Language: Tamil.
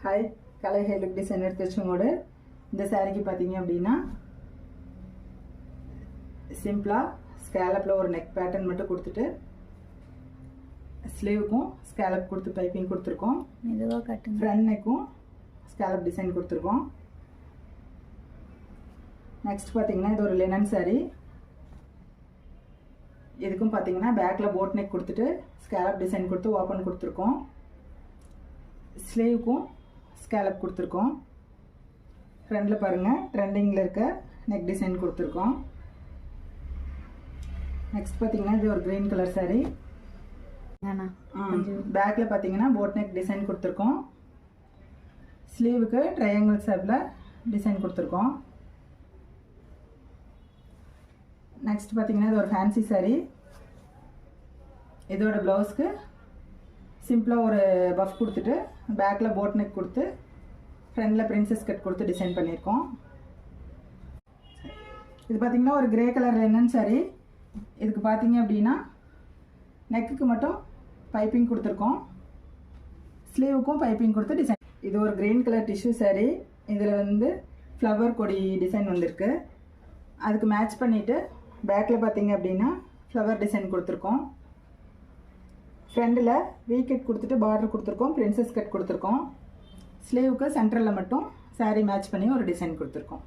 ஹாய், கலை ஹேர் லுக் டிசைனர் திருச்செங்கோடு. இந்த சாரிக்கு பார்த்தீங்க அப்படின்னா சிம்பிளாக ஸ்கேலப்பில் ஒரு நெக் பேட்டர்ன் மட்டும் கொடுத்துட்டு ஸ்லீவுக்கும் ஸ்கேலப் கொடுத்து பைப்பிங் கொடுத்துருக்கோம். மெதுவாக கட்டுங்க. ஃப்ரண்ட் நெக்கும் ஸ்கேலப் டிசைன் கொடுத்துருக்கோம். நெக்ஸ்ட் பார்த்தீங்கன்னா இது ஒரு லினன் சாரி. இதுக்கும் பார்த்தீங்கன்னா பேக்கில் போட் நெக் கொடுத்துட்டு ஸ்கேலப் டிசைன் கொடுத்து ஓப்பன் கொடுத்துருக்கோம். ஸ்லீவுக்கும் ஸ்கேலப் கொடுத்துருக்கோம். ஃப்ரண்டில் பாருங்கள் ட்ரெண்டிங்கில் இருக்க நெக் டிசைன் கொடுத்துருக்கோம். நெக்ஸ்ட் பார்த்தீங்கன்னா இது ஒரு க்ரீன் கலர் சாரி. பேக்கில் பார்த்தீங்கன்னா போட் நெக் டிசைன் கொடுத்துருக்கோம். ஸ்லீவுக்கு ட்ரையாங்கிள் ஷேப்பில் டிசைன் கொடுத்துருக்கோம். நெக்ஸ்ட் பார்த்தீங்கன்னா இது ஒரு ஃபேன்சி சாரி. இதோட ப்ளவுஸ்க்கு சிம்பிளாக ஒரு பஃப் கொடுத்துட்டு பேக்கில் போட் நெக் கொடுத்து ஃப்ரண்டில் பிரின்சஸ் கட் கொடுத்து டிசைன் பண்ணியிருக்கோம். இது பார்த்திங்கன்னா ஒரு கிரே கலர் லினன் சாரி. இதுக்கு பார்த்தீங்க அப்படின்னா நெக்குக்கு மட்டும் பைப்பிங் கொடுத்துருக்கோம். ஸ்லீவுக்கும் பைப்பிங் கொடுத்து டிசைன். இது ஒரு க்ரீன் கலர் டிஷ்யூ சாரி. இதில் வந்து ஃப்ளவர் கொடி டிசைன் வந்திருக்கு. அதுக்கு மேட்ச் பண்ணிவிட்டு பேக்கில் பார்த்தீங்க அப்படின்னா ஃப்ளவர் டிசைன் கொடுத்துருக்கோம். ஃப்ரண்டில் வீ கட் கொடுத்துட்டு பார்டர் கொடுத்துருக்கோம். பிரின்சஸ் கட் கொடுத்துருக்கோம். ஸ்லீவுக்கு சென்டரில் மட்டும் சாரீ மேட்ச் பண்ணி ஒரு டிசைன் கொடுத்துருக்கோம்.